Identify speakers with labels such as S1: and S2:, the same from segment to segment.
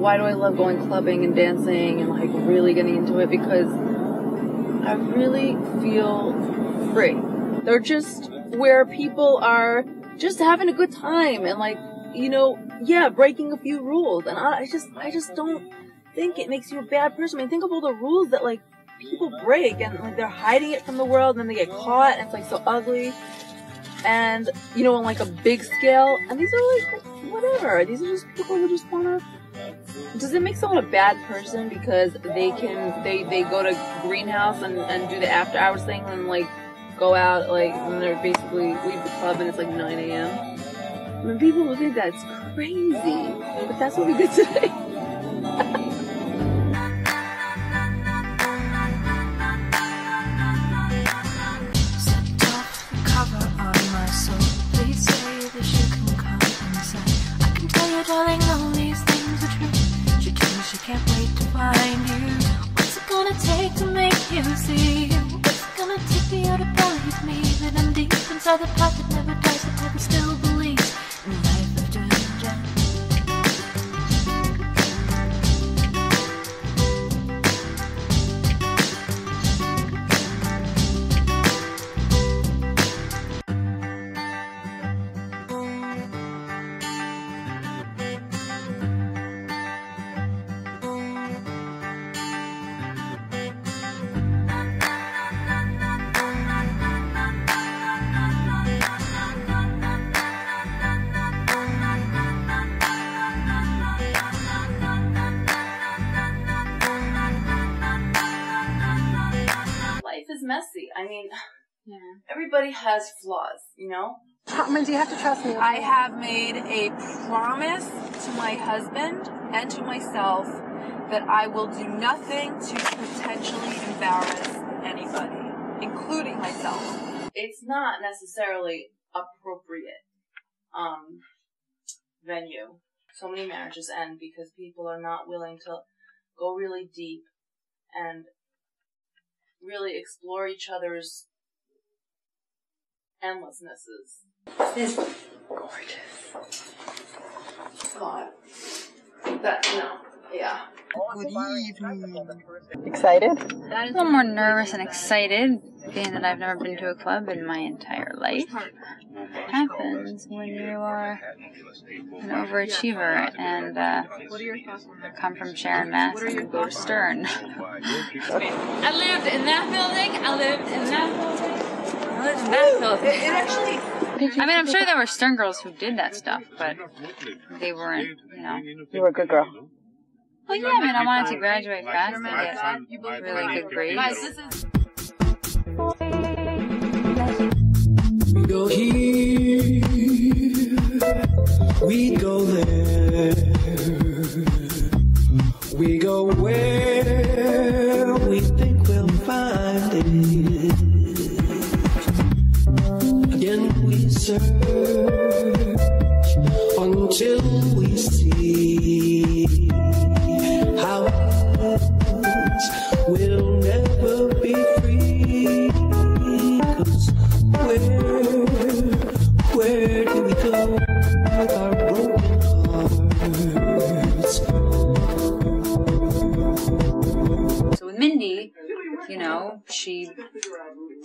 S1: why do I love going clubbing and dancing and like really getting into it? Because I really feel free. They're just where people are just having a good time and like, you know, yeah, breaking a few rules. And I just don't think it makes you a bad person. I mean, think of all the rules that like people break and like they're hiding it from the world and then they get caught and it's like so ugly. And, you know, on like a big scale. And these are like, whatever. These are just people who just wanna... Does it make someone a bad person because they go to greenhouse and do the after hours thing and like go out like when they're basically leave the club and it's like 9 a.m. I mean, people who think that's crazy, but that's what we did today.
S2: Darling, all these things are true. She told me she can't wait to find you. What's it gonna take to make you see? What's it gonna take for you to believe me that I'm deep inside the part that never dies, that never still believes in a life of danger?
S1: Messy. I mean, yeah. Everybody has flaws, you know?
S3: Mindy, you have to trust me.
S1: I have made a promise to my husband and to myself that I will do nothing to potentially embarrass anybody, including myself. It's not necessarily appropriate venue. So many marriages end because people are not willing to go really deep and really explore each other's endlessnesses. It's gorgeous. God. Yeah.
S3: Good evening. Excited?
S4: A little more nervous and excited, being that I've never been to a club in my entire life. It happens when you are an overachiever and come from Sharon, Mass. and go to Stern. I lived in that building. I lived in that building. I lived in that building.
S1: It actually...
S4: I mean, I'm sure there were Stern girls who did that stuff, but they weren't, you know.
S3: You were a good girl.
S4: Well, yeah, I mean, I wanted to graduate fast and get really good grades.
S1: Guys, this is...
S5: We go here, we go there, we go where we think we'll find it. Again we search until we see how else we'll never be free. 'Cause where do we go with our broken hearts?
S4: So with Mindy, you know, she,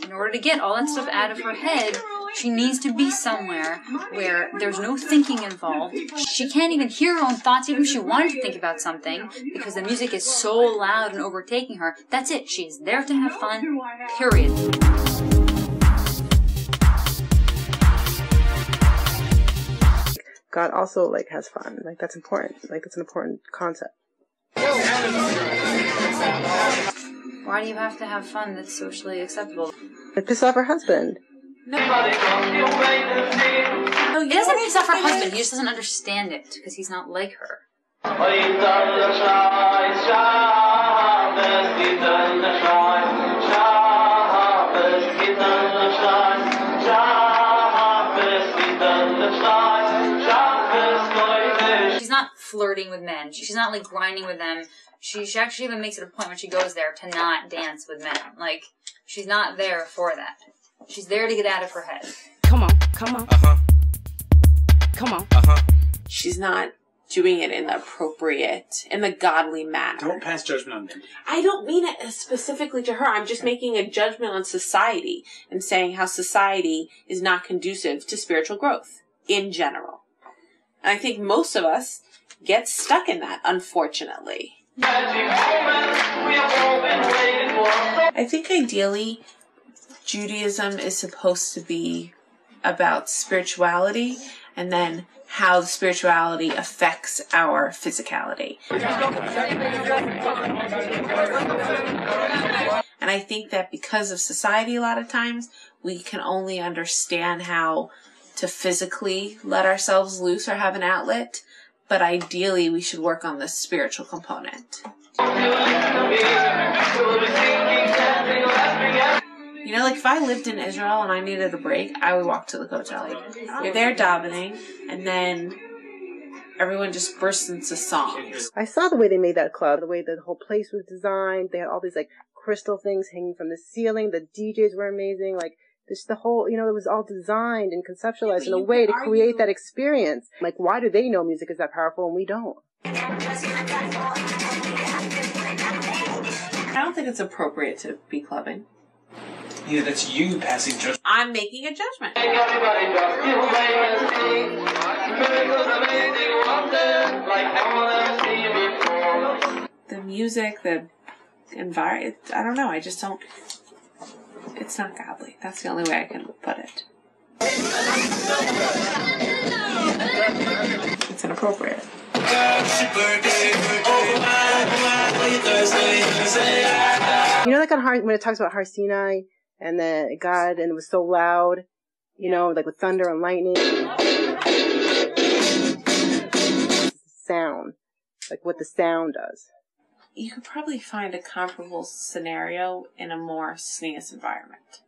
S4: in order to get all that stuff out of her head, she needs to be somewhere where there's no thinking involved. She can't even hear her own thoughts, even if she wanted to think about something, because the music is so loud and overtaking her. That's it. She's there to have fun, period.
S3: God also like has fun. Like that's important. Like it's an important concept.
S4: Why do you have to have fun that's socially acceptable?
S3: It pisses off her husband.
S4: No, he doesn't piss off her husband. He just doesn't understand it because he's not like her. She's not flirting with men. She's not like grinding with them. She actually even makes it a point when she goes there to not dance with men. Like, she's not there for that. She's there to get out of her head.
S3: Come on, come on. Come on.
S6: She's not doing it in the appropriate, in the godly manner.
S7: Don't pass judgment on Mindy.
S6: I don't mean it specifically to her. I'm just making a judgment on society and saying how society is not conducive to spiritual growth in general. And I think most of us get stuck in that, unfortunately. I think ideally, Judaism is supposed to be about spirituality and then how the spirituality affects our physicality. And I think that because of society a lot of times, we can only understand how to physically let ourselves loose or have an outlet, but ideally we should work on the spiritual component. You know, like if I lived in Israel and I needed a break, I would walk to the Kotel. You're there davening, and then everyone just bursts into songs.
S3: I saw the way they made that club, the way the whole place was designed. They had all these like crystal things hanging from the ceiling. The DJs were amazing. Like this, the whole, you know, it was all designed and conceptualized in a way to create that experience. Like, why do they know music is that powerful and we don't?
S6: I don't think it's appropriate to be clubbing.
S7: Yeah, that's you passing judgment.
S6: I'm making a judgment. The music, the environment, I don't know, I just don't, it's not godly. That's the only way I can put it. It's inappropriate.
S3: You know, like on when it talks about Har Sinai and then God, and it was so loud, you know, like with thunder and lightning. Sound, like what the sound does.
S6: You could probably find a comparable scenario in a more SNES environment.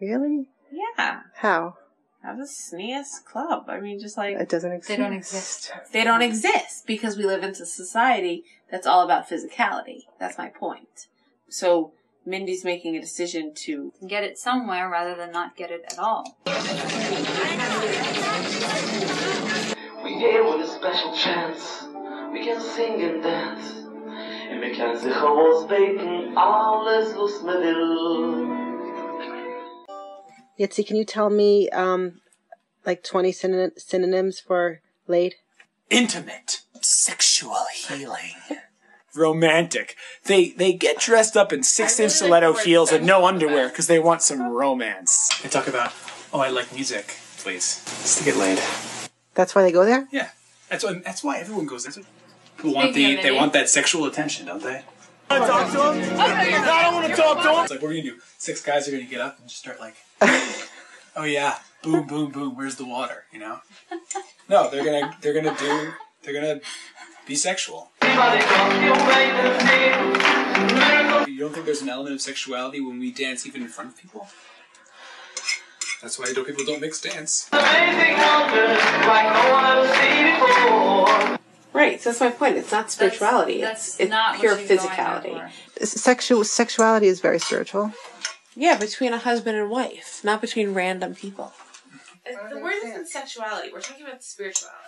S3: Really?
S6: Yeah.
S3: How?
S6: Have a SNES club. I mean, just like...
S3: It doesn't exist.
S4: They don't exist.
S6: They don't exist because we live in a society that's all about physicality. That's my point. So Mindy's making a decision to...
S4: Get it somewhere rather than not get it at all.
S8: We here with a special chance. We can sing and dance. And we can sich ausbeten, alles was man will.
S3: Yitzi, can you tell me, like 20 synonyms for laid?
S7: Intimate. Sexual healing. Romantic. They get dressed up in 6-inch stiletto heels and no underwear because they want some romance. They talk about, oh, I like music, please. Just to get laid.
S3: That's why they go there?
S7: Yeah. That's why everyone goes there. They want that sexual attention, don't they? Want to talk to him? I don't want to talk to him. It's like, what are you going to do? 6 guys are going to get up and just start like, oh yeah, boom, boom, boom, where's the water, you know? No, they're gonna be sexual. You don't think there's an element of sexuality when we dance even in front of people? That's why people don't mix dance.
S6: Right, so that's my point. It's not spirituality.
S4: That's
S6: it's
S4: not
S6: pure
S4: what she's going
S6: physicality.
S4: there
S3: Sexuality is very spiritual.
S6: Yeah, between a husband and wife, not between random people. The word isn't sexuality. We're talking about spirituality.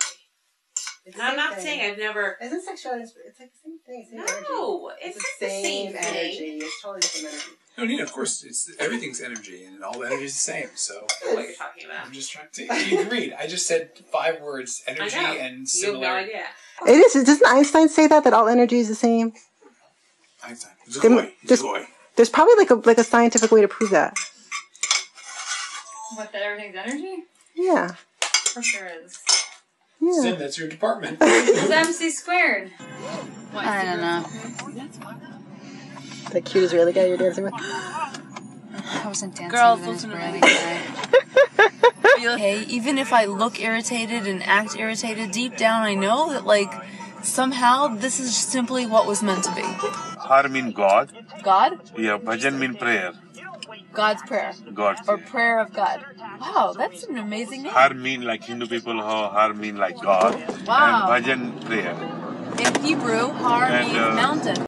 S6: And I'm not saying I've never...
S3: Isn't sexuality, it's like the same thing.
S6: No, it's not the same thing.
S3: It's totally different energy.
S7: No, Nina, of course, everything's energy, and all energy is the same, so...
S6: I don't know what you're talking about.
S7: I'm just trying to... You agreed. I just said 5 words, energy and similar...
S6: You have no idea.
S3: It is. Doesn't Einstein say that all energy is the same?
S7: Einstein. He's a boy.
S3: There's probably like a scientific way to prove that.
S4: What, that everything's energy?
S3: Yeah.
S4: For sure is.
S3: Yeah.
S7: Sim, that's your department.
S4: It's MC squared. I don't know.
S3: That cute Israeli guy you're dancing with?
S4: I wasn't dancing
S1: Girls,
S4: with an
S1: listen to
S4: Israeli
S1: me.
S4: guy.
S1: Okay, even if I look irritated and act irritated, deep down I know that, like, somehow this is simply what was meant to be.
S9: Har mean God.
S1: God?
S9: Yeah, bhajan mean prayer.
S1: God's prayer.
S9: God.
S1: Or prayer of God. Wow, that's an amazing name.
S9: Har mean like Hindu people, Har mean like God.
S1: Wow.
S9: And bhajan prayer.
S1: In Hebrew, Har means mountain.